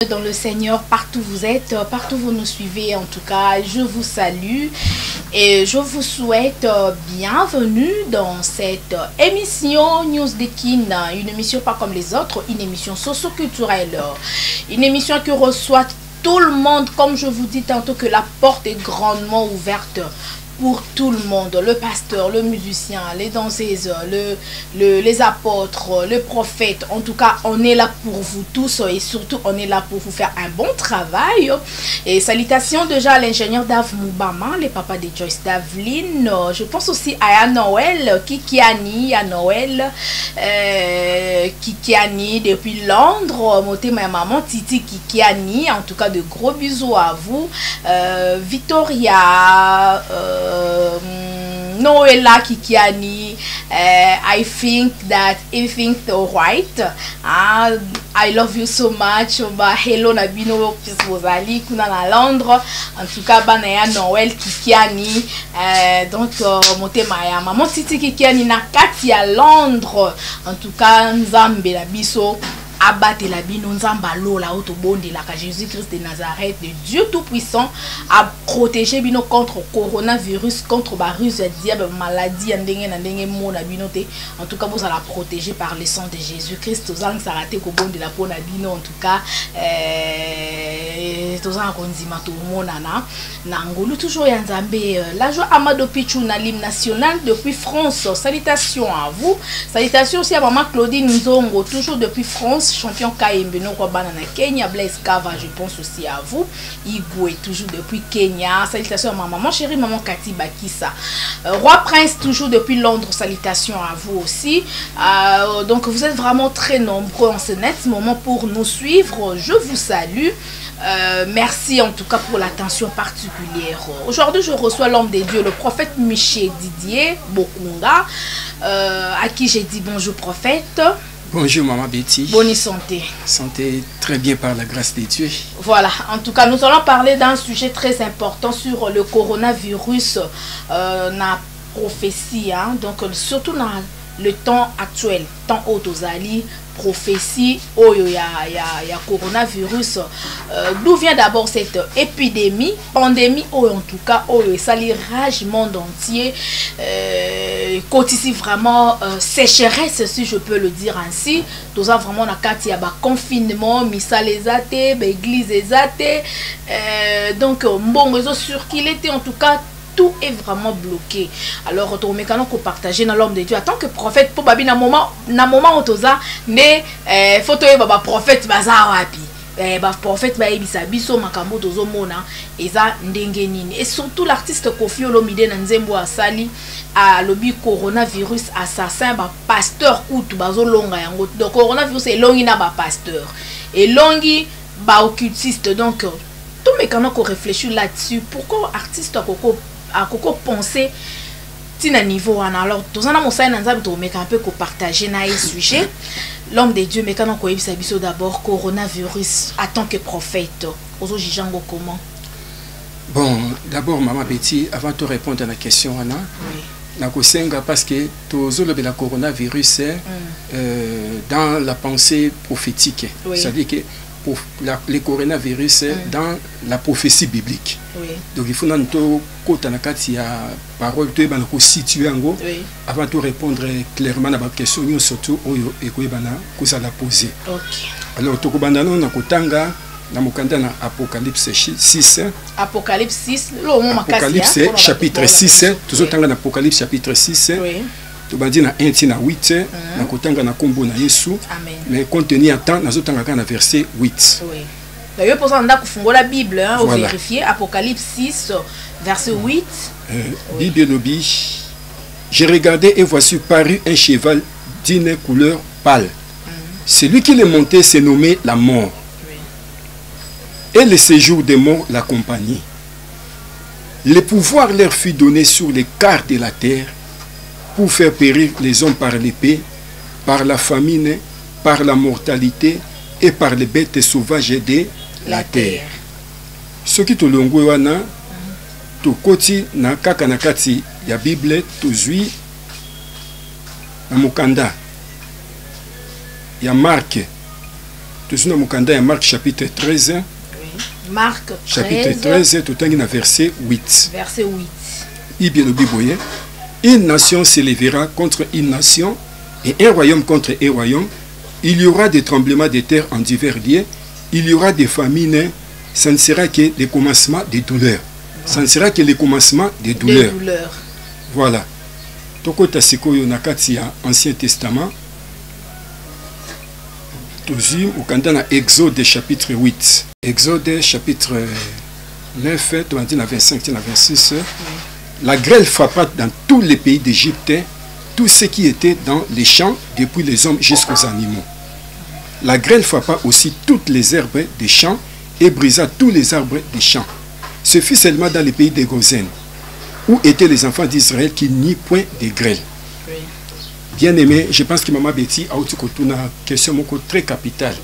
Dans le Seigneur, partout vous êtes, partout vous nous suivez, en tout cas, je vous salue et je vous souhaite bienvenue dans cette émission News de Kin, une émission pas comme les autres, une émission socio-culturelle, une émission qui reçoit tout le monde, comme je vous dis tantôt que la porte est grandement ouverte pour tout le monde, le pasteur, le musicien, les danseuses, les apôtres, le prophète. En tout cas, on est là pour vous tous et surtout, on est là pour vous faire un bon travail. Et salutations déjà à l'ingénieur Dave Moubama, les papas de Joyce Davlin. Je pense aussi à Noël, Kikiani, à Noël, Kikiani depuis Londres, Moté ma maman, Titi Kikiani. En tout cas, de gros bisous à vous. Victoria, Noella Kikiani, I think that everything's alright. I love you so much. Hello Nabino Pisbozali, Kuna na Londres. En tout cas, Banaya Noël Kikiani. Donc, Motemaya, maman Titi Kikiani na Kati à Londres. En tout cas, Nzambe la biso. Abattre la bino nzamba lo la auto bonde la Jésus-Christ de Nazareth, de Dieu tout-puissant, à protéger bino contre coronavirus, contre virus diable maladie ndenge mona binote. En tout cas, vous allez la protéger par le sang de Jésus-Christ. Tous en s'arrêter ko bonde la pona bino en tout cas tous en konzima to monana na ngolu toujours ya nzambe la joie Amado Pichou na l'hymne national depuis France. Salutations à vous. Salutations aussi à maman Claudine Nzongo toujours depuis France. Champion Kaembeno Kwabana na Kenya, Blaise Kava, je pense aussi à vous. Igwe toujours depuis Kenya. Salutations à ma maman chérie, maman Cathy Bakissa. Roi Prince toujours depuis Londres. Salutations à vous aussi. Donc vous êtes vraiment très nombreux en ce net moment pour nous suivre. Je vous salue. Merci en tout cas pour l'attention particulière. Aujourd'hui, je reçois l'homme de Dieu, le prophète Michel Didier Bokunga, à qui j'ai dit bonjour prophète. Bonjour Maman Betty. Bonne santé. Santé très bien par la grâce de Dieu. Voilà, en tout cas nous allons parler d'un sujet très important sur le coronavirus, la prophétie, donc surtout dans le temps actuel, temps autosali, prophétie, ya coronavirus. D'où vient d'abord cette épidémie, pandémie, en tout cas, ça rage le monde entier. Côté vraiment sécheresse, si je peux le dire ainsi. Tout ça vraiment la carte, il y a confinement, missa les athées, église les athées. Donc, bon réseau sur qu'il était en tout cas. Tout est vraiment bloqué. Alors, on me qu'on partager dans l'homme de Dieu. En tant que prophète, pour babi na moment où toza ne photo e baba prophète baza wapi. Ba prophète ba ebisa biso makambo tozo mona eza ndenge nini. Et surtout l'artiste Koffi Olomide na nzembo asali a lobi coronavirus assassin ba pasteur kutu bazo longa yango. Donc coronavirus est longi na ba pasteur. Et longi ba occultiste. Donc tout me qu'on réfléchit là-dessus. Pourquoi artiste à Coco penser tina niveau alors tous en a mon sein nzambe to meka un peu ko partager na ce sujet l'homme de Dieu meka na ko yebisa biso d'abord coronavirus en tant que prophète ozo jijango comment. Bon, d'abord Maman Betty, avant de répondre à la question Anna, na ko senga parce que tozo le coronavirus dans la pensée prophétique, c'est-à-dire que pour le coronavirus dans la prophétie biblique. Donc il faut que tu parole situer avant de répondre clairement à la question surtout que ça la poser. Alors tu as Apocalypse 6. Apocalypse 6, Apocalypse chapitre 6. Tout le Apocalypse chapitre 6. Tu vas dire na 1 na 8 na kotanga na kombo na Yesu. Mais contenu en temps na zotanga na verset 8. Oui. D'ailleurs pour ça on a kufungola la Bible hein, au vérifier Apocalypse 6 verset 8. Bible lobi. J'ai regardé et voici paru un cheval d'une couleur pâle. Celui qui le montait s'est nommé la mort. Et le séjour des morts l'accompagnait. Le pouvoir leur fut donné sur les quarts de la terre pour faire périr les hommes par l'épée, par la famine, par la mortalité et par les bêtes sauvages de la terre. Ce qui te l'ongwe wana, to koti na kaka na kati ya Bible to zui na mukanda ya Marc Tozuna mukanda ya Marc chapitre 13. Oui. Marc 13. Chapitre 13, tout en verset 8. Verset 8. Une nation s'élèvera contre une nation et un royaume contre un royaume. Il y aura des tremblements de terre en divers lieux. Il y aura des famines. Ça ne sera que le commencement des douleurs. Ça ne sera que le commencement des douleurs. Voilà. Toko tasikoyo nakati ya Ancien Testament. Tozim ukanda Exode chapitre 8. Exode chapitre 9, 25, 26. La grêle frappa dans tous les pays d'Égypte, tout ce qui était dans les champs, depuis les hommes jusqu'aux animaux. La grêle frappa aussi toutes les herbes des champs et brisa tous les arbres des champs. Ce fut seulement dans les pays de Gozen, où étaient les enfants d'Israël, qu'il n'y eut point de grêle. Oui. Bien aimé, je pense que Maman Betty a une question très capitale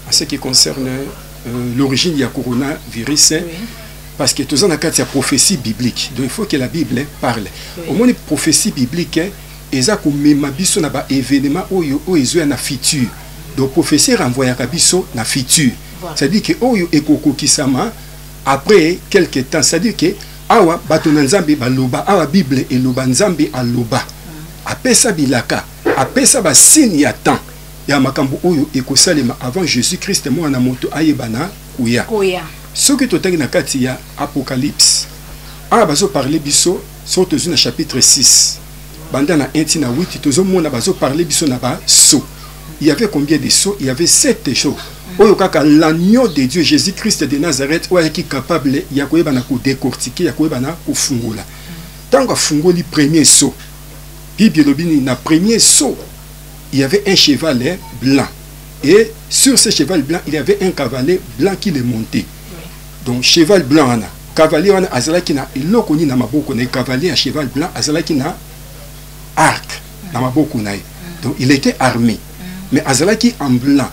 en ce qui concerne l'origine du coronavirus. Oui. Parce que tout ça, il y a prophétie biblique. Donc il faut que la Bible parle. Oui. Au moins, les prophéties bibliques, il y a un événement où il y a un futur. Donc prophétie renvoie à un futur. C'est-à-dire que après quelques temps, c'est-à-dire que awa batona nzambe baloba awa Bible et loba nzambe aloba. Apesa bilaka, apesa ba signe ya temps. Ya makambo oyo ekosalema avant Jésus-Christ mo na moto ayebana kuya. Ce que tu as dans Apocalypse, on va parler biso sur le chapitre 6. Bandana 1 na 8, tu as parlé biso na ba so. Il y avait combien de sceaux? Il y avait 7 sceaux. L'agneau de Dieu, Jésus-Christ de Nazareth, qui est capable de décortiquer, de fungula. Tant que fungoli le premier sceau, le premier sceau, il y avait un cheval blanc. Et sur ce cheval blanc, il y avait un cavalier blanc qui le montait. Donc, cheval blanc, cavalier, azalaki na ilokoni na maboko na cavalier à cheval blanc, azalaki na arc na maboko na. Donc, il était armé. Mais azalaki en blanc.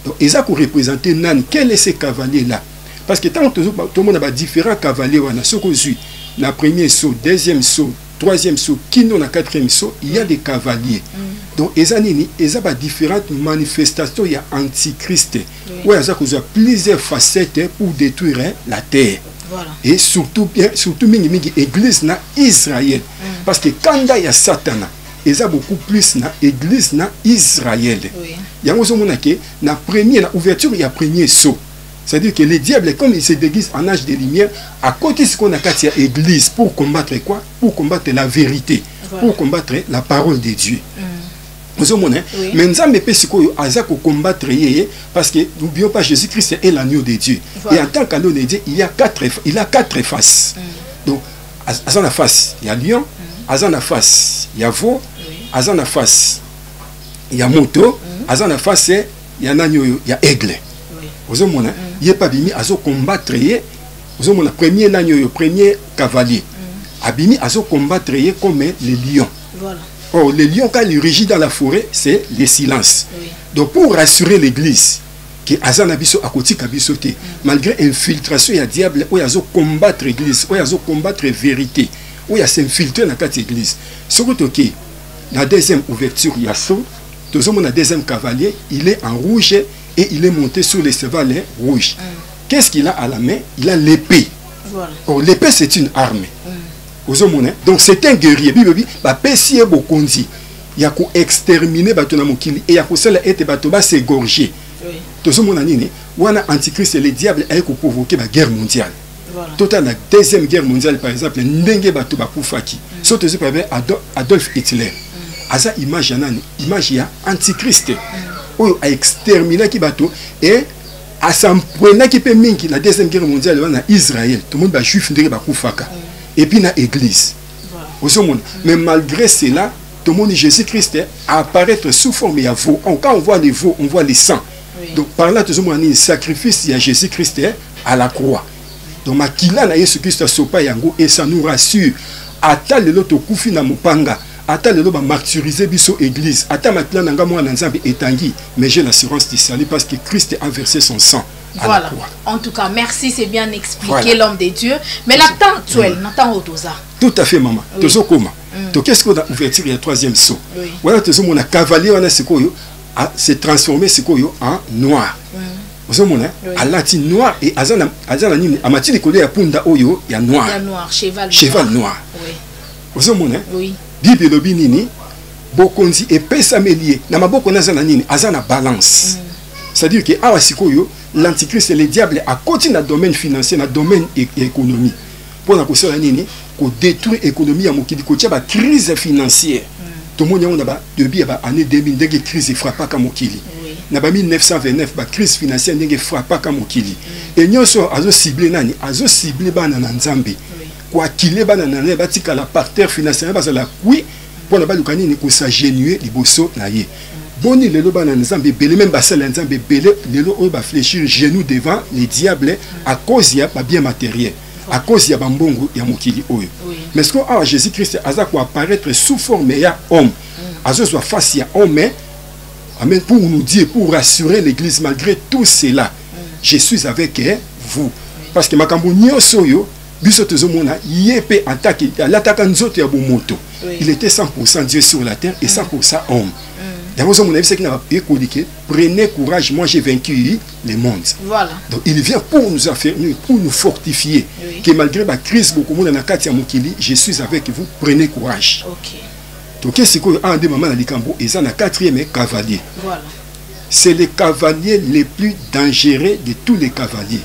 Donc, ils ont représenté Nan. Quel est ce cavalier-là? Parce que tant que tout le monde a différents cavaliers, on a ce qu'on suit. Le premier saut, deuxième saut, troisième saut, kino na quatrième saut, il y a des cavaliers. Donc, ils ont différentes manifestations, il y a antichrist. Oui, ils ont plusieurs facettes pour détruire la terre. Voilà. Et surtout, l'église na Israël. Parce que quand il y a Satan, il y a beaucoup plus na église na Israël. Il y a la première ouverture, il y a premier saut. C'est-à-dire que les diables, comme ils se déguisent en âge de lumière, à côté de ce qu'on a qu'à l'église pour combattre quoi? Pour combattre la vérité, voilà. Pour combattre la parole de Dieu. Vous savez, mais nous avons combattre parce que n'oublions pas, Jésus-Christ est l'agneau de Dieu. Voilà. Et en tant qu'agneau de Dieu, il a quatre faces. Donc, à la face, il y a lion, à la face, il y a veau, à la face, il y a moto, à la face, il y a agneau, il y a aigle. Vous avez il n'y a pas bimi à combattre. Vous avez le premier agneau, premier cavalier. Abimi à combattre comme les lions. Voilà. Oh, les lions, quand ils régissent dans la forêt, c'est le silence. Oui. Donc, pour rassurer l'église, que Azanabiso a côté kabisoté, malgré infiltration, il y a diable, où il y a combattre l'église, où il y a combattre la vérité, où il y a s'infiltrer dans cette église. Surtout que la deuxième ouverture, il y a ça, le deuxième cavalier, il est en rouge et il est monté sur les cheval rouges. Qu'est-ce qu'il a à la main? Il a l'épée. Voilà. Oh, l'épée, c'est une arme. Donc c'est un guerrier. Il y a qu'à exterminer et il y a qu'à s'égorger. Antichrist et les diables ont provoqué la guerre mondiale. Total, la deuxième guerre mondiale, par exemple, surtout Adolf Hitler. Asa image ya Antichrist. Où a exterminé qui bateau et à s'emprunter qui peut mingi la deuxième guerre mondiale en Israël. Tout le monde va juif ndenge ba kufaka. Et puis dans l'église. Voilà. Mais malgré cela, tout le monde Jésus-Christ apparaître sous forme de veau. Quand on voit les veaux, on voit les sangs. Oui. Donc par là, tout le monde a un sacrifice à Jésus-Christ à la croix. Donc makila na Jésus-Christ a sopa yango et ça nous rassure. Ata lelo to kufi na mopanga. Ata lelo ba martyriser biso église. Ata makila na nga mwana nzambe etangi. Mais j'ai l'assurance du salut parce que Christ a versé son sang. Voilà. En tout cas, merci, c'est bien expliqué, voilà. L'homme de Dieu. Mais la temps actuelle, n'attend Otoza. Tout à fait, maman. Oui. Donc, qu'est-ce qu'on a ouverture, il y a troisième saut. Voilà, tout le monde a cavalier, on a ce qu'on s'est transformé en noir. Vous avez alati noir et azana nini amati likolo ya punda oyo ya noir. Ya noir, cheval noir. Oui. Vous avez oui. Bible lobi nini bokonzi epesa melier na maboko nazana nini azana balance. C'est-à-dire que awa sikoyo l'antichrist et le diable a continué dans le domaine financier, dans le domaine économie. Pour la question nini ko détruire l'économie à mokili ko tia ba crise financière. Tout le monde a depuis l'année 2000 des crise frappa comme mokili. Na ba 1929 ba crise financière ndenge frappa comme mokili. Et nyonso azo ciblé nani azo ciblé bana na nzambe. Kwa kile bana na ne batika la parterre financier ba la kui pour la baluka nini ko s'agenouiller liboso na ye. Boni lelo bana nzambe belé même basala nzambe belé lelo o ba fléchir genou devant les diables à cause ya ba bien matériel. À cause ya bambongo ya mokili oyo. Mais ce que Jésus Christ a quoi apparaître sous forme ya homme. Azo soit face ya homme amen pour nous dire pour rassurer l'église malgré tout cela. Je suis avec vous parce que makambo nyonso yo biso tozomona yepé attaque l'attaque nzoto ya bomoto. Il était 100% Dieu sur la terre et 100% homme. D'abord, mon avis, c'est qu'il n'a pas écoliqué. Prenez courage, moi j'ai vaincu le monde. Voilà. Donc il vient pour nous affermir, pour nous fortifier. Oui. Que malgré la crise, beaucoup de gens je suis avec vous, prenez courage. Ok. Donc c'est quoi un des moments dans les Cambo, et ça la quatrième cavalier. Voilà. C'est le cavalier le plus dangereux de tous les cavaliers.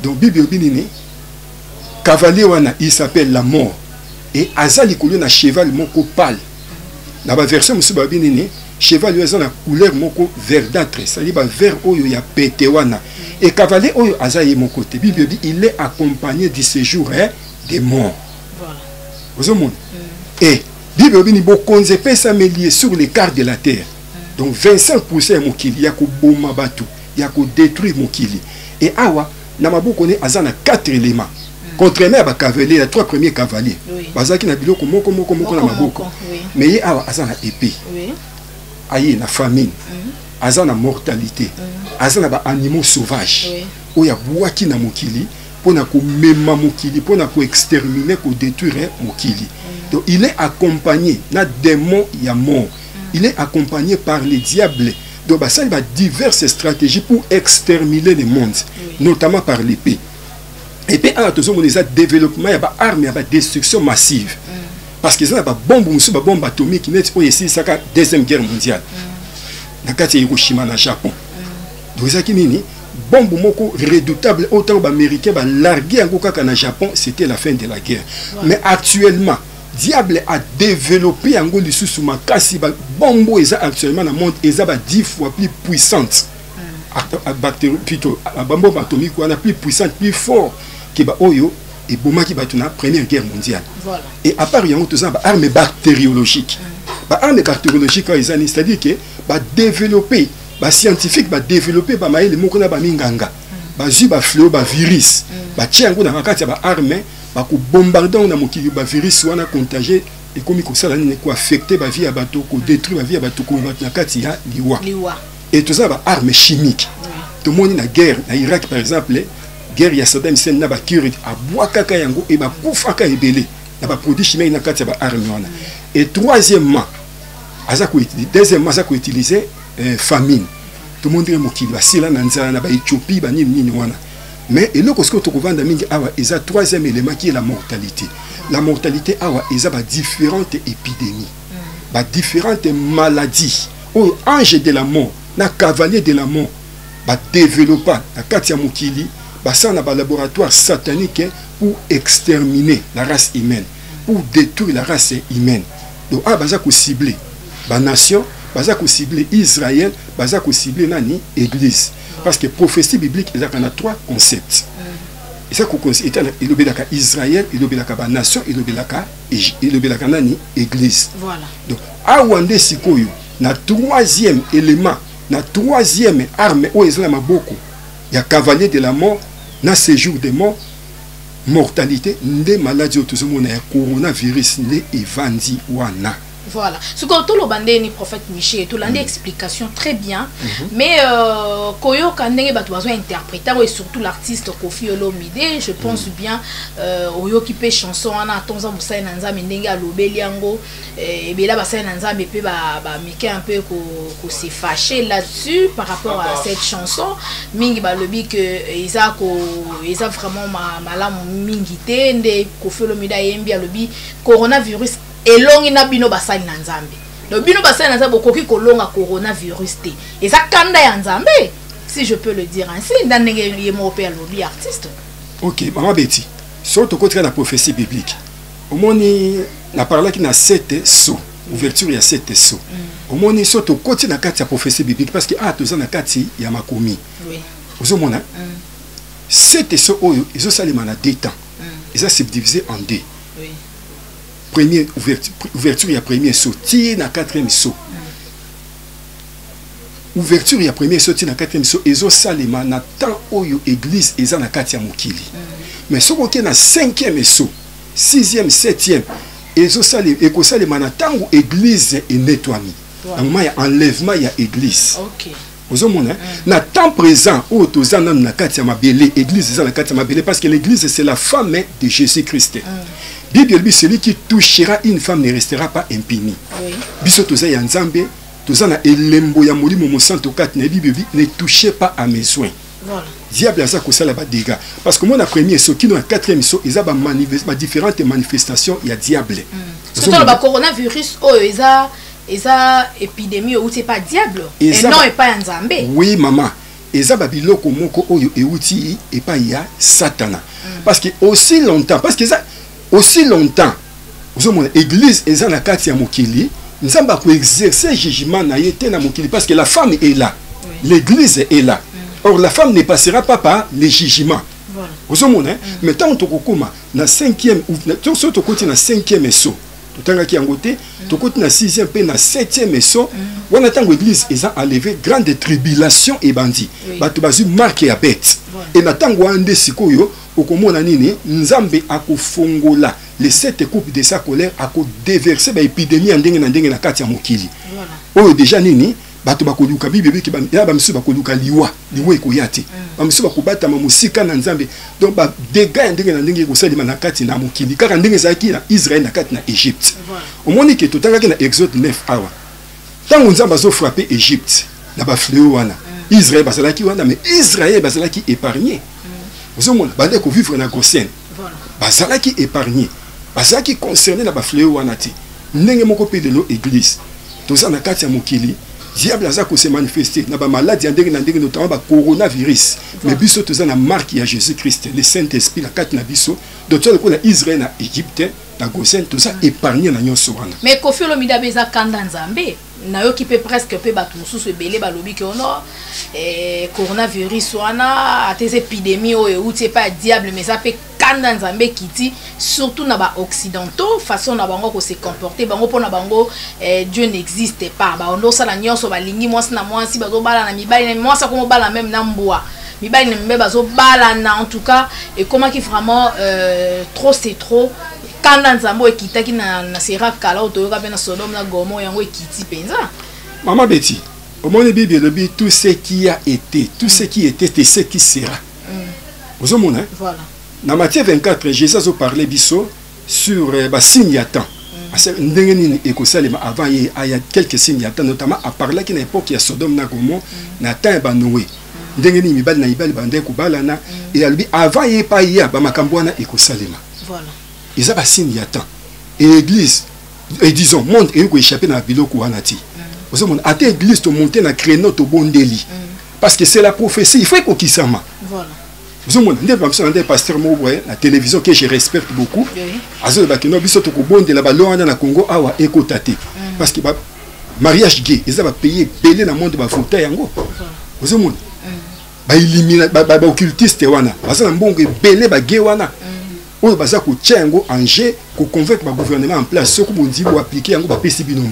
Donc Bible Binini, cavalier il s'appelle la mort. Et Azali Koulou na cheval moko pâle. Dans la version Moussouba Binini, cheval a la couleur moko verdâtre, c'est-à-dire vert oyo ya pétéwana. Et cavalier oyo azaye mon côté. Bible dit il est accompagné du séjour des morts. Voilà. Vous avez et Bible dit bokonze pesa melier sur les cartes de la terre. Donc 25% mokili ya ko boma batu, ya ko détruire mokili. Et awa na maboko ne azana 4 éléments. Contrairement à cavalier, les 3 premiers cavaliers. Bazaki na biloko moko na maboko. Mais awa azana épée. Aïe na famine, aza na mortalité, aza na ba animaux sauvages. Oya buaki na mokili, pona ko mema mokili, pona ko exterminer, ko détruire mokili. Donc il est accompagné na démon ya mort. Il est accompagné par les diables. Donc bah, ça il y a diverses stratégies pour exterminer le monde, notamment par l'épée. Et puis à tous les développement, il y a armes, il y a destruction massive. Parce que ça a une bombe atomique qui n'est pas ici, c'est la deuxième guerre mondiale. Dans le Hiroshima, au Japon. Donc, ça une bombe redoutable, autant les Américains ont largué en Japon, c'était la fin de la guerre. Ouais. Mais actuellement, Diable a développé un bombe actuellement dans le monde, est 10 fois plus puissante. Plutôt, la bombe atomique est plus puissante, plus forte que Oyo. Et Boma qui bat la première guerre mondiale. Voilà. Et à part il y a des armes bactériologiques. Armes bactériologiques, c'est-à-dire que développer, scientifique, développer, les mots qu'on a minganga, fléau, virus, tiens dans la carte armes, bombarder on a mon virus, on a contagié et comme il ça affecter la vie à bateau, détruire la vie à bateau, la carte il y a liwa. Et tout ça armes chimiques. Tout le monde dans la guerre, en Irak par exemple. Guerre ya Saddam Hussein na ba kiri abwa kaka yango et ba kufaka ebele na ba produit chimique na kati ba arme wana. Et troisièmement deuxièmement ça ko utiliser famine. Tout le monde est mokili ba sila na nzala na ba Éthiopie ba nini wana. Mais eloko ce que to kovanda mingi awa eza troisième élément qui est la mortalité. La mortalité awa eza ba différentes épidémies. Ba différentes maladies. Au ange de la mort, na cavalier de la mort ba développer na kati ya mokili. Ça a un laboratoire satanique pour exterminer la race humaine, pour détruire la race humaine. Donc, il faut cibler la nation, il faut cibler Israël, il faut cibler l'Église. Parce que la prophétie biblique, il y a 3 concepts. Il y a Israël, il y a la nation, il y a l'Église. Voilà. Donc, Awande Sikoyo, le troisième élément, la troisième arme, où il y a il y a cavalier de la mort, na séjour de mort, mortalité, des maladies autour de coronavirus, les évandi wana. Voilà. Ce que tout le bandé ni prophète Michel, tout l'année explication très bien. Mais Koyo Kandenge besoin interpréter et surtout l'artiste Kofi Olomide, je pense bien Oyo qui peut chanson ana tonza musa nanza mendenge alobeliango et bien là basa nanza me peut ba mike un peu ko se fâcher là-dessus par rapport à cette chanson. Mingi ba lobi que isa vraiment malamu mingi te nde Kofi Olomide yembi alobi coronavirus elongi na bino basali na nzambe. Le bino basali na nzambe koki kolonga coronavirus te. Et ça kanda ya nzambe, si je peux le dire ainsi, dans ndenge yemo pe alobi artiste. OK, maman Betty. Surtout contre la prophétie biblique. Au moni na parla qui na 7 sauts. Ouverture il y a 7 sauts. Au moni surtout côté na kati ya prophétie biblique parce que tous na kati ya makomi. Oui. Vous mona 7 sauts oyo ils ont salima na 2 temps. Ils ont subdivisé en 2. Oui. Premier ouverture il y a premier saut, ti na 4e saut. Ouverture il y a premier saut, ti na 4e saut, ils ont salima na temps oyo église ils ont na kati ya mokili. Mais ce qui est na 5e saut, 6e, 7e, ils ont salima et ko salima na temps où église est nettoyée. Donc il y a enlèvement il y a église. OK. Vous avez na temps présent où tous na kati ya mabele, église ils ont na kati ya mabele parce que l'église c'est la femme de Jésus-Christ. Bible dit celui qui touchera une femme ne restera pas impuni. Biso toza ya nzambe, toza na elembo ya molimo mo santo kat na Bible dit ne touchez pas à mes soins. Voilà. Diable a ça ko sala ba dégâts parce que moi na premier saut qui na 4e saut ils a ba différentes manifestations il y a diable. Surtout le coronavirus oh eza épidémie ou c'est pas diable et non et pas nzambe. Oui maman. Eza ba biloko moko oyo euti et pas ya satana. Parce que aussi longtemps vous avez l'église est dans la carte ya mokili, nous avons pour exercer jugement na yete na mokili parce que la femme est là. L'église est là. Or la femme ne passera pas par les jugements. Vous avez mais tant que kokoma na 5e ou surtout côté na 5e saut. Tout en qui angoté, tout côté na 6e pe na 7e saut, on attend l'église est enlevé grande tribulation et bandit. Batu bazu marqué à bête. Et natang wande sikoyo okomona nini nzambe akofongola les 7 coupes de sa colère ako déverser ba épidémie ndenge na kati ya mokili. Voilà. Oh déjà nini bato bakoluka bible ki ba msu bakoluka liwa ekoyate. Ba msu bakobata mamusika na nzambe. Donc ba dégâts ndenge ko salima na kati na mokili kaka ndenge zaki na Israël na kati na Égypte. Au moni ke totanga na Exode 9 awa. Tango nzamba zo frapper Égypte na ba fléau wana. Israël bazalaki wana mais Israël bazalaki épargné. Vous avez dit que vivre dans Goshen, bazala qui épargné, bazala qui concerné la bafléo wanati. N'engé moko pe de l'église. Tous en akati ya mokili, diable aza ko se manifester na ba maladie ndenge notamment ba coronavirus. Mais biso tous en marque ya Jésus-Christ, le Saint-Esprit la kati na biso, docteur ko na Israël na Égypte, na Goshen tous ça épargné na nyonso wana. Mais Kofi Olomide beza kanda nzambe. Na yo qui peut presque pe batu mususu ebele balobi ke ono coronavirus wana a tes épidémies ou c'est pas diable mais ça peut kanda nzambe kiti surtout na ba occidentaux façon na bango ko se comporter bango pona bango Dieu n'existe pas ba ondo sala nyonso balingi mwasi na mwasi bazo bala na mibali na mwasi ko bala même na mbwa mibali na mbe bazo bala na en tout cas et comment qui vraiment trop c'est trop. Quand Nzambo ekitaki na sera kala otoyoka pe na Sodome na Gomorrhe yango ekiti penza. Maman Betty, au monde Bible le dit tout ce qui a été, tout ce qui était et ce qui sera. Vous avez mon voilà. Dans Matthieu 24, Jésus a parlé biso sur ba signe à temps. Ndenge nini ekosalema avant il y a quelques signes à temps notamment à parler qui na époque ya Sodome na Gomorrhe na temps ba Noé. Ndenge nini mibali na ibali bande ko balana et albi avant il pas ya ba makambo na ekosalema. Voilà. Ils ont un signe à temps. Et l'église, et disons, monde et où échapper dans la biloko wanati. Vous savez, à l'église, tu monter dans le créneau, tu bon délit. Parce que c'est la prophétie, il faut qu'on qui s'en voilà. Vous savez, un pasteur Moubre, la télévision que je respecte beaucoup. Azo bakino biso to ko bon de la ballon na Congo awa ekotate. Parce que mariage gay, ils ont payé belé dans le monde de fauteuil yango. Vous savez, ba éliminer ba occultiste wana. Parce que mbongo belé ba gay wana. On va en jeu pour convaincre le gouvernement en place, ce qu'on dit pour appliquer en PCB non.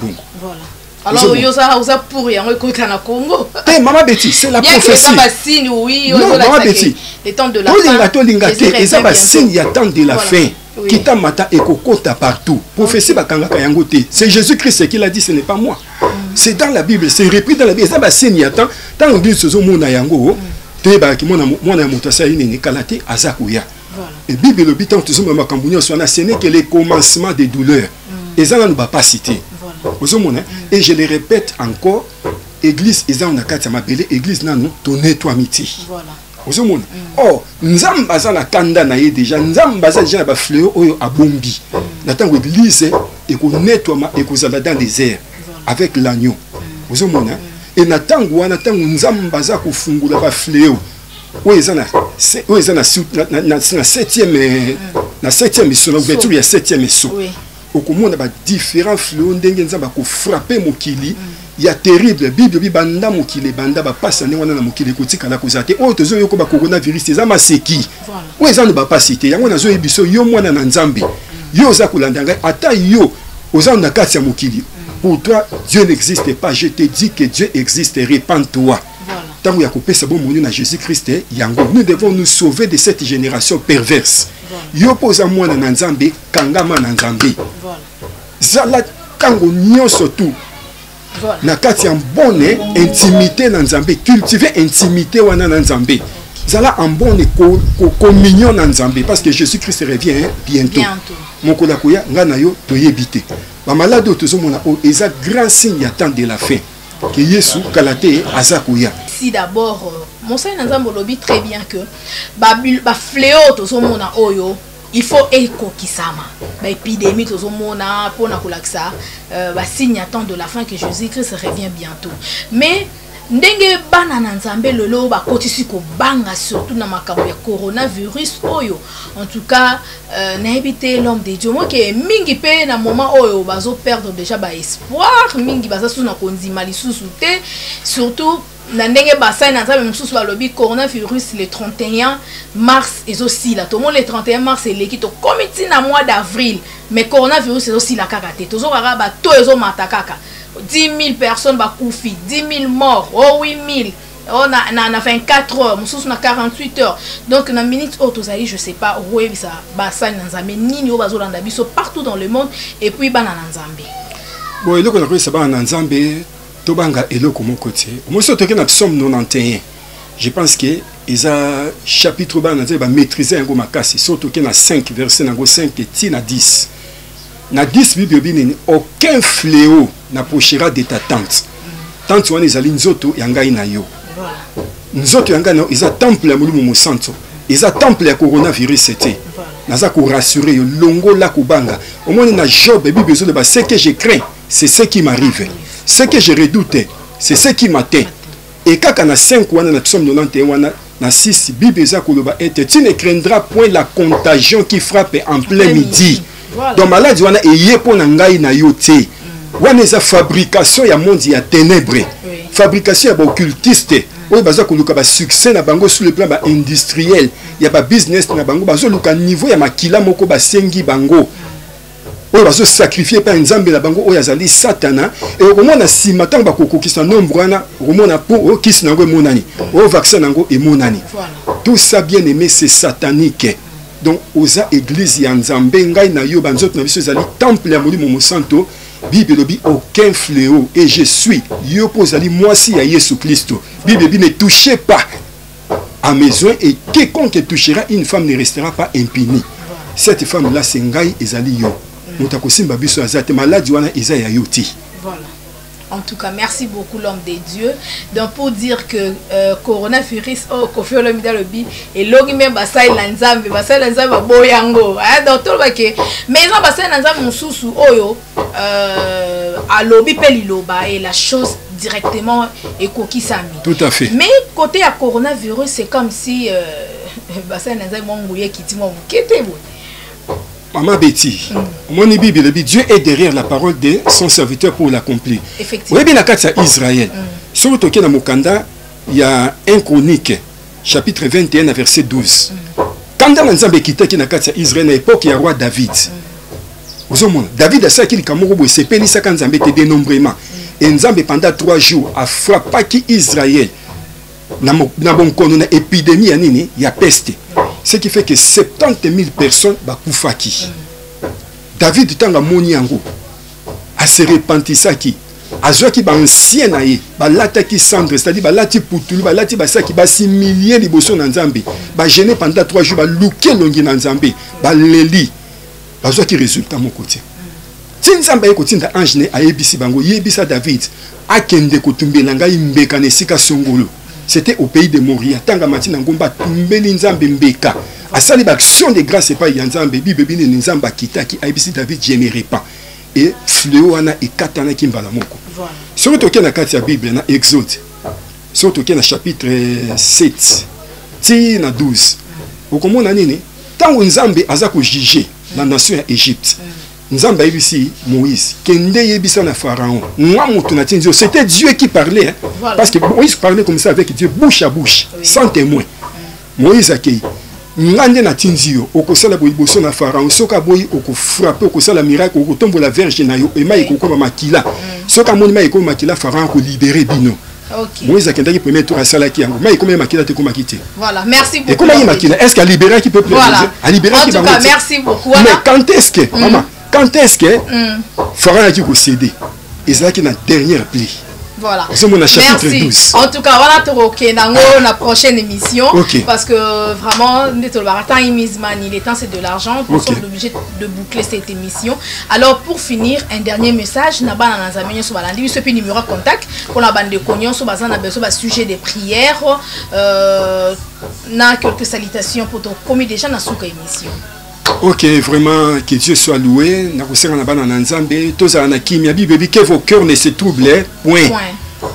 Voilà. Alors, vous avez pour y aller au Congo. Maman Betty, c'est la prophétie. Oui, non, Maman Betty. Les temps de la fin. Et ça va signe, il y a temps de la fin. Kita mata ekokota partout. Prophétie bakangaka yango te. C'est Jésus-Christ qui l'a dit, ce n'est pas moi. C'est dans la Bible, c'est repris dans la Bible. Ça va signer tant on dit ce mona yango. Te ba ki mona moto sa ini kalate azakuya. Et Bible le bitan tout ça makambunya so na ce n'est que le commencement des douleurs. Et ça ne va pas citer. Et je le répète encore, église ils ont nakati mabele église nanu to nettoie miti. Voilà. Oh, nzamba za na kanda na ye déjà, nzamba za déjà ba fleur oyo abombi. Natango église et ko nettoie et ko zala dans les airs avec l'agneau. Vous mona et natango wana tango nzamba za ko fungula ba fleur. Oyo ezana na 7e na 7e mission, ouverture ya 7e mission. Okomona ba différents fléaux ndenge nzamba ko frapper mokili. Il y a terrible Bible banda mokili banda ba passa ne wana na mokili kotika la kozate o tozo yoko ba coronavirus eza maseki o eza ne ba pasite yango nazo yebiso yo mwana na nzambe yo za kulandanga ata yo oza na kati ya mokili pour toi Dieu n'existe pas, je te dis que Dieu existe, répands-toi. Tant que kopesa bon moni na Jésus-Christ yango nous devons nous sauver de cette génération perverse. Yo poza mwana na nzambe kangama na nzambe zala kango nyonso tout. Na kati en bonne intimité dans Nzambe, cultiver intimité wana na Nzambe. Zala en bonne communion dans Nzambe parce que Jésus-Christ revient bientôt. Mokola koya ngana yo toyebite. Ba malade otozomona o eza grand signe attend de la fin. Que Yesu kalate azakoya. Si d'abord mon Seigneur Nzambe lobi très bien que ba fléau tozomona oyo il faut éco-kisama. L'épidémie, tout le monde a pour ça, signe attend de la fin que Jésus-Christ revient bientôt. Mais, ndenge bana nzambe lolo ba kotisi ko banga surtout na makambo ya coronavirus oyo. En tout cas, na éviter l'homme de Dieu. Moi que mingi pe na moment oyo bazo perdre déjà ba espoir, mingi baza sous na konzima lisusu te, surtout na ndenge basai na nzambe mususu ba lobi coronavirus le 31 mars et aussi là tout le monde le 31 mars et l'équipe au comité na mois d'avril mais coronavirus c'est aussi la kakate tozo kaka ba to ezo matakaka 10 000 personnes ba koufi 10 000 morts oh 8 000 on a 24 heures mususu na 48 heures donc na minute autozali je sais pas où ça basai na nzambe nini o bazo landa biso partout dans le monde et puis bana na nzambe bon eloko na ko saba na nzambe Tobanga eloko mon côté. Moi surtout que nous sommes 91. Je pense que ils a chapitre ba na ba maîtriser un go makasi surtout que na 5 verset na go 5 et na 10. Na 10 Bible binini aucun fléau n'approchera de ta tente. Tente wana ezali nzoto ya ngai na yo. Nzoto ya ngai na ils a temple ya mulimo mo santo. Ils a temple ya coronavirus c'était. Naza ko rassurer yo longo la kubanga. Au moins na Job Bible besoin de ba ce que je crains, c'est ce qui m'arrive. Ce que je redoutais, c'est ce qui m'atteint. Et quand on a 5 wana na tsomme 91 wana na 6 Bible za koloba ete tu ne craindras point la contagion qui frappe en plein midi. Donc maladie wana eye pona ngai na yo te. Wana za fabrication ya monde ya ténèbres. Fabrication ya occultiste. Oyo baza koluka ba succès na bango sur le plan ba industriel, ya ba business na bango bazo luka niveau ya makila moko ba sengi bango. Oyo bazo sacrifier pa nzambe na bango oyo azali satana et okomona sima tango bakokokisa nombre wana okomona po o kisi nango emonani o vaccin nango emonani. Tout ça bien aimé c'est satanique. Donc oza église ya nzambe ngai na yo banzoto na biso ezali temple ya molimo mo santo. Bible lobi aucun fléau et je suis yo pozali moi si ya Yesu Christ. Bible dit ne touchez pas à mes soins et quiconque touchera une femme ne restera pas impuni. Cette femme là c'est ngai ezali yo. Voilà. En tout cas, merci beaucoup l'homme de Dieu. Donc pour dire que coronavirus oh Kofi Olomide lobi et logi même basai lanzambe boyango. Donc tout le baké. Mais ils ont basai lanzambe mususu oyo à lobi peliloba et la chose directement et kokisami. Tout à fait. Mais côté à coronavirus c'est comme si basai lanzambe mongouye kitimo kete bo. Maman Betty, mon Bible, Dieu est derrière la parole de son serviteur pour l'accomplir. Effectivement. Oui, bien la carte à Israël. Sur le token dans Mokanda, il y a un chronique, chapitre 21, verset 12. Quand dans l'ensemble qui était dans la carte à Israël, à l'époque, il y a roi David. David a ça qu'il y a s'est payé ça quand Nzambe était dénombrement. Et Nzambe pendant 3 jours a frappé Israël. Dans une épidémie, il y a peste. Ce qui fait que 70 000 personnes bakufaki. David tanga moni yango a se repentisaki. Azwaki ba ancien na ye, balataki cendre, c'est-à-dire balati putulu, balati basaki basimilier liboso na Nzambe. Ba gêner pendant 3 jours, ba luke longi na Nzambe, ba leli. Bazwaki résultat mon côté. Si Nzambe ye kotinda ange ne ayebisi bango, yebisa David, akende kotumbela ngai mbeka na esika songolo. C'était au pays de Moria. Tanga matina ngomba tumbeli Nzambe mbeka. Asali ba action de grâce pa ya Nzambe, bible bini Nzamba kitaki ayebisi David j'aimerai pas. Et fléau ana ekatana kimbala moko. Voilà. Sur le na kati ya Bible na Exode. Sur le na chapitre 7 ti na 12. Okomona nini? Tango Nzambe aza ko juger la nation ya Égypte. Nzambe ayebisi Moïse kende yebisa na Pharaon. Moi mutu na tinzo, c'était Dieu qui parlait hein? Voilà. Parce que Moïse parlait comme ça avec Dieu bouche à bouche, oui. Sans témoin. Moïse akei ngande na tinzio okosala boyiboso na Pharaon soka boyi okofrapper okosala miracle okotombo la verge na yo ema ekokoma makila soka moni ma ekoma makila Pharaon ko libérer bino. OK. Moïse akendaki premier tour asalaki yango ma ekoma makila te koma kité. Voilà, merci beaucoup. Ekoma makila, est-ce qu'à libérer qui peut plaire? Voilà. À libérer qui va. En tout cas, merci beaucoup. Voilà. Mais quand est-ce que maman, quand est-ce que Pharaon a dit ko céder? Et c'est là qu'il y a une dernière plie. Voilà. Merci. 12. En tout cas, voilà, tu dans la prochaine émission. Okay. Parce que vraiment, il est temps, c'est de l'argent. Nous sommes obligés de boucler cette émission. Alors, pour finir, un dernier message. Nous avons ce numéro de contact pour la bande de cognon. Nous avons besoin de sujet des prières. Nous avons quelques salutations pour ton commis déjà dans cette émission. Ok, vraiment, que Dieu soit loué. Tous que vos cœurs ne se troublent. Point.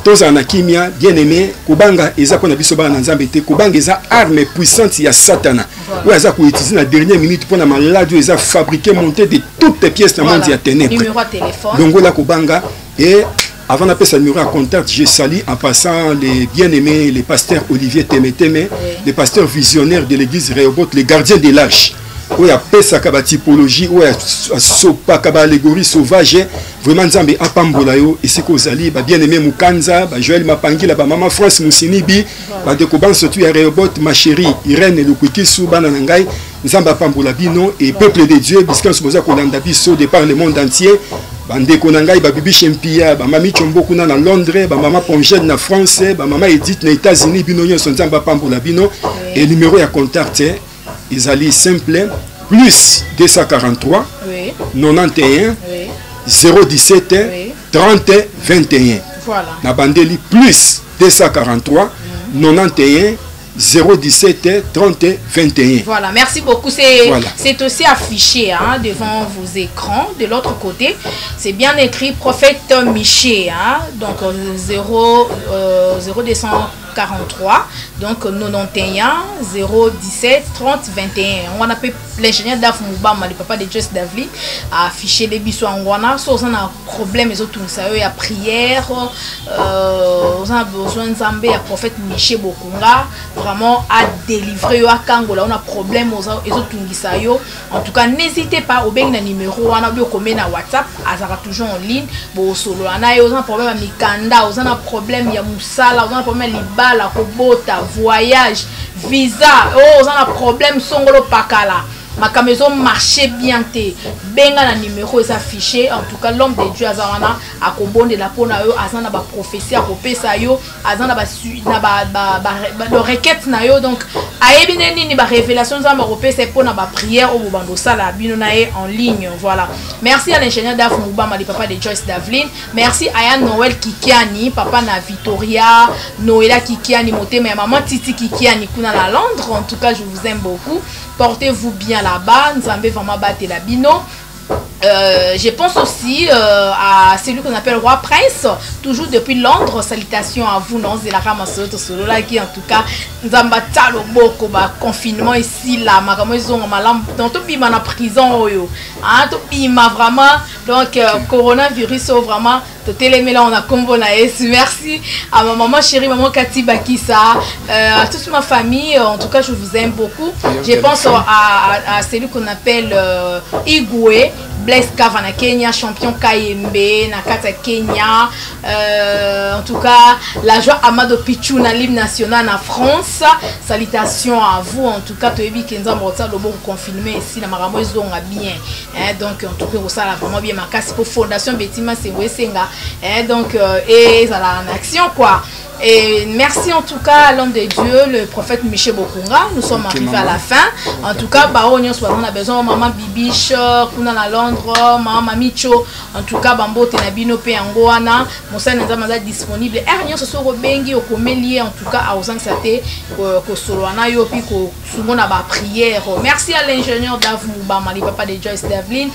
Tous en akimia, bien aimé, Kubanga, Eza qu'on a vu sur Bananzambete, Kubanga, Eza arme puissante, il y a Satana. Ou Eza qu'on utilise la dernière minute pour la maladie, Eza fabriqué, monté de toutes les pièces dans le monde, il y a ténèbres. Numéro de téléphone. Donc là, Kubanga, et avant d'appeler ça numéro à contact, je salue en passant les bien-aimés, les pasteurs Olivier Témétémé, les pasteurs visionnaires de l'église Rehoboth, les gardiens des lâches. Oui, à Pessa Kaba typologie, oui, à Sopa Kaba allégorie sauvage, vraiment Nzambe Apambolayo, et c'est qu'aux alliés, bien aimé Mukanza, Joël Mapangila, Maman France Moussinibi, Dekoban surtout à Rehoboth, ma chérie Irène et le Kwikisu, Bananangai, Nzamba Pambolabino, et peuple de Dieu, Biscan Souboza Kolanda Bisso, de par le monde entier, Bande Konangai, Bibi Chempia, Mami Chombokuna na Londres, Mama Pongel na France, Mama Edith na États-Unis, Bino son Nzamba Pambolabino, et le numéro à contact, ils allaient simple, plus 243, oui. 91, oui. 017, oui. 30, 21. Voilà. Na bandeli plus 243, 91, 017 30 21. Voilà, merci beaucoup. C'est aussi affiché hein, devant vos écrans. De l'autre côté, c'est bien écrit prophète Miché. Hein, donc 0243, donc 91 017 30 21. On appelle l'ingénieur Daf Moubama, le papa de Just Davli, a affiché les bisous en Wana. Si on a un problème, ils ont tout ça, il y a prière, on a besoin de Zambé, il y a prophète Miché Bokunga, vraiment à délivrer à Kangola, on a un problème, ils ont tout ça. En tout cas, n'hésitez pas au bien numéro, on a bien comme na WhatsApp, azara toujours en ligne, bon solo, on a un problème à Mikanda, on a un problème, il y a Moussala, on a un problème à la Kobota, voyage, visa, oh, on a un problème, Songolo Pakala. Ma maison marchait bien té. Benga na numéro est affiché. En tout cas, l'homme de Dieu azana a kobonde la pona yo azana ba prophétie a kopesa yo azana ba le requête na yo donc ayebine nini ba révélation za ma kopesa pona ba prière au bando sala bino na en ligne. Voilà. Merci à l'ingénieur Daf Moubama, le papa de Joyce Davlin. Merci à Yann Noël Kikiani, papa na Victoria, Noëlla Kikiani moté mais maman Titi Kikiani kuna la Londres. En tout cas, je vous aime beaucoup. Portez-vous bien là-bas, nous avons vraiment battu la bino. Je pense aussi à celui qu'on appelle Roi Prince, toujours depuis Londres. Salutations à vous, non, c'est la Ramasoto Solo là qui en tout cas nous avons battu le boko, confinement ici là, ma maison dans tout bima na prison oyo, hein, tout bima vraiment donc coronavirus vraiment. Là, on a combo na merci à ma maman chérie, maman Kati Bakissa, à toute ma famille. En tout cas, je vous aime beaucoup. Je pense à celui qu'on appelle Igoué Blaise Kava na Kenya, champion Kayembe na kata Kenya, en tout cas la joie Amado Pichou na l'hymne national en France. Salutations à vous, en tout cas Toyebi Kenza Morta Lobo confirmé ici na Maramo Zonga bien, donc en tout cas ça là vraiment bien makasi pour fondation Betima Senga, donc et ça là en action quoi. Et merci en tout cas à l'homme de Dieu, le prophète Michel Bokunga. Nous sommes arrivés à la fin. En tout cas, on a besoin de maman Bibiche, Kuna na Londres, maman Micho. En tout cas, Bambo Tenabino Peangoana, Moussa Nazamada disponible. Et rien ce soit Bengi au Komélier, en tout cas, à Osansate, Kosoloana Yopi, Kousumona ba prière. Merci à l'ingénieur Davouba, Mali Papa de Joyce Davlin,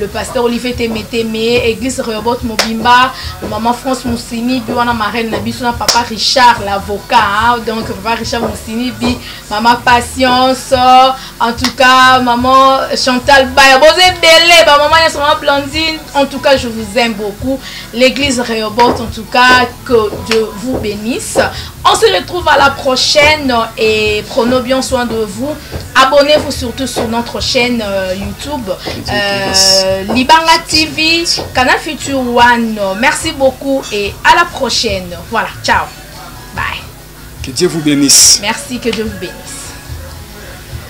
le pasteur Olivier Temeteme, Église Rehoboth Mobimba, maman France Moussini, Biwana Marine Nabisuna, papa Richard l'avocat, donc papa Richard Moussini, maman Patience, en tout cas maman Chantal Baya, maman Blondine, en tout cas je vous aime beaucoup, l'église Rehoboth, en tout cas que Dieu vous bénisse. On se retrouve à la prochaine et prenez bien soin de vous. Abonnez-vous surtout sur notre chaîne YouTube Libanga TV, Canal Future One. Merci beaucoup et à la prochaine. Voilà, ciao. Bye. Que Dieu vous bénisse. Merci, que Dieu vous bénisse.